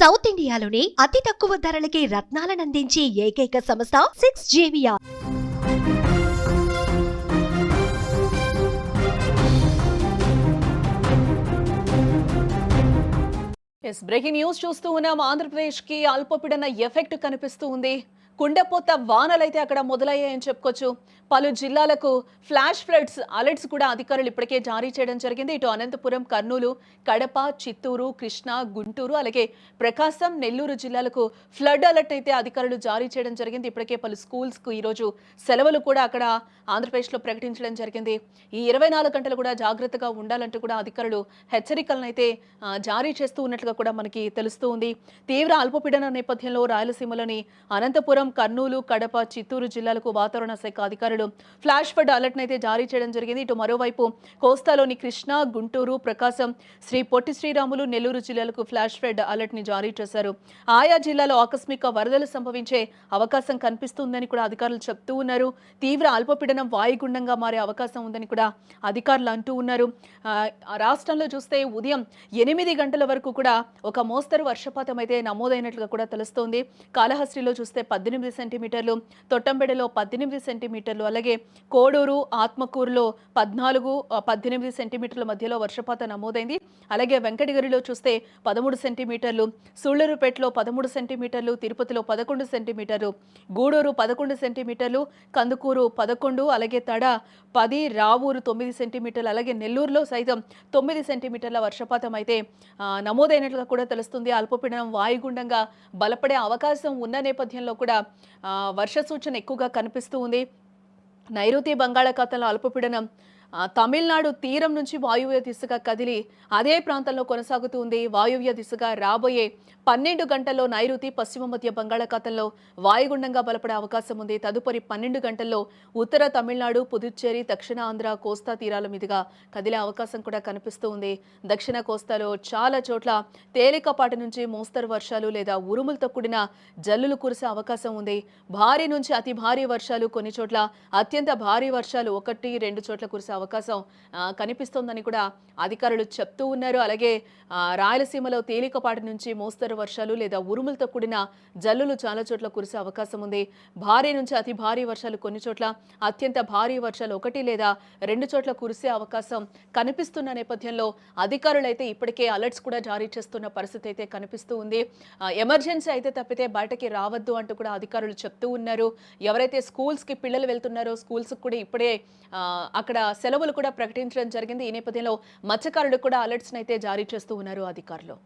South ఇండియాలోని అతి తక్కువ ధరలకి రత్నాలనందించే ఏకైక సంస్థ 6JVR. బ్రేకింగ్ న్యూస్ చూస్తూ ఉన్నాం. ఆంధ్రప్రదేశ్ కి అల్పపీడన ఎఫెక్ట్ కనిపిస్తూ ఉంది. కుండపోత వానలైతే అక్కడ మొదలయ్యాయని చెప్పుకోవచ్చు. పలు జిల్లాలకు ఫ్లాష్ ఫ్లడ్స్ అలర్ట్స్ కూడా అధికారులు ఇప్పటికే జారీ చేయడం జరిగింది. ఇటు అనంతపురం, కర్నూలు, కడప, చిత్తూరు, కృష్ణా, గుంటూరు, అలాగే ప్రకాశం, నెల్లూరు జిల్లాలకు ఫ్లడ్ అలర్ట్ అయితే అధికారులు జారీ చేయడం జరిగింది. ఇప్పటికే పలు స్కూల్స్కు ఈరోజు సెలవులు కూడా అక్కడ ఆంధ్రప్రదేశ్లో ప్రకటించడం జరిగింది. ఈ 24 గంటలు కూడా జాగ్రత్తగా ఉండాలంటూ కూడా అధికారులు హెచ్చరికలను అయితే జారీ చేస్తూ ఉన్నట్లుగా కూడా మనకి తెలుస్తూ ఉంది. తీవ్ర అల్పపీడన నేపథ్యంలో రాయలసీమలోని అనంతపురం, కర్నూలు, కడప, చిత్తూరు జిల్లాలకు వాతావరణ శాఖ అధికారులు ఫ్లాష్ ఫ్లడ్ అలర్ట్ అయితే జారీ చేయడం జరిగింది. ఇటు మరోవైపు కోస్తాలోని కృష్ణా, గుంటూరు, ప్రకాశం, శ్రీ పొట్టి శ్రీరాములు, నెల్లూరు జిల్లాలకు ఫ్లాష్ ఫ్లడ్ అలర్ట్ ని జారీ చేశారు. ఆయా జిల్లాలో ఆకస్మిక వరదలు సంభవించే అవకాశం కనిపిస్తుందని కూడా అధికారులు చెప్తూ ఉన్నారు. తీవ్ర అల్పపీడనం వాయుగుండంగా మారే అవకాశం ఉందని కూడా అధికారులు అంటూ ఉన్నారు. రాష్ట్రంలో చూస్తే ఉదయం 8 గంటల వరకు కూడా ఒక మోస్తరు వర్షపాతం అయితే నమోదైనట్లుగా కూడా తెలుస్తోంది. కాళహస్తిలో చూస్తే 18 సెంటీమీటర్లు, తొట్టంబెడలో 18 సెంటీమీటర్లు, అలాగే కోడూరు, ఆత్మకూరులో 18 సెంటీమీటర్ల మధ్యలో వర్షపాతం నమోదైంది. అలాగే వెంకటగిరిలో చూస్తే 13 సెంటీమీటర్లు, సూళ్లూరుపేటలో 13 సెంటీమీటర్లు, తిరుపతిలో 11 సెంటీమీటర్లు, గూడూరు 11 సెంటీమీటర్లు, కందుకూరు 11, అలాగే తడ 10, రావూరు 9 సెంటీమీటర్లు, అలాగే నెల్లూరులో సైతం 9 సెంటీమీటర్ల వర్షపాతం అయితే నమోదైనట్లుగా కూడా తెలుస్తుంది. అల్పపీడనం వాయుగుండంగా బలపడే అవకాశం ఉన్న నేపథ్యంలో కూడా వర్ష సూచన ఎక్కువగా కనిపిస్తూ ఉంది. నైరుతి బంగాళాఖాతంలో అల్పపీడనం తమిళనాడు తీరం నుంచి వాయువ్య దిశగా కదిలి అదే ప్రాంతంలో కొనసాగుతూ ఉంది. వాయువ్య దిశగా రాబోయే 12 గంటల్లో నైరుతి పశ్చిమ మధ్య బంగాళాఖాతంలో వాయుగుండంగా బలపడే అవకాశం ఉంది. తదుపరి 12 గంటల్లో ఉత్తర తమిళనాడు, పుదుచ్చేరి, దక్షిణ ఆంధ్ర, కోస్తా తీరాల మీదుగా కదిలే అవకాశం కూడా కనిపిస్తూ ఉంది. దక్షిణ కోస్తాలో చాలా చోట్ల తేలికపాటి నుంచి మోస్తరు వర్షాలు లేదా ఉరుములతో కూడిన జల్లులు కురిసే అవకాశం ఉంది. భారీ నుంచి అతి భారీ వర్షాలు, కొన్ని చోట్ల అత్యంత భారీ వర్షాలు 1-2 చోట్ల కురిసే అవకాశం కనిపిస్తోందని కూడా అధికారులు చెప్తూ ఉన్నారు. అలాగే రాయలసీమలో తేలికపాటి నుంచి మోస్తరు వర్షాలు లేదా ఉరుములతో కూడిన జల్లులు చాలా చోట్ల కురిసే అవకాశం ఉంది. భారీ నుంచి అతి భారీ వర్షాలు కొన్ని చోట్ల, అత్యంత భారీ వర్షాలు 1 లేదా 2 చోట్ల కురిసే అవకాశం కనిపిస్తున్న నేపథ్యంలో అధికారులు అయితే ఇప్పటికే అలర్ట్స్ కూడా జారీ చేస్తున్న పరిస్థితి అయితే కనిపిస్తూ ఉంది. ఎమర్జెన్సీ అయితే తప్పితే బయటకి రావద్దు అంటూ కూడా అధికారులు చెప్తూ ఉన్నారు. ఎవరైతే స్కూల్స్కి పిల్లలు వెళ్తున్నారో స్కూల్స్కి కూడా ఇప్పుడే అక్కడ సెలవులు కూడా ప్రకటించడం జరిగింది. ఈ నేపథ్యంలో మత్స్యకారులకు కూడా అలర్ట్స్ అయితే జారీ చేస్తూ ఉన్నారు అధికారులు.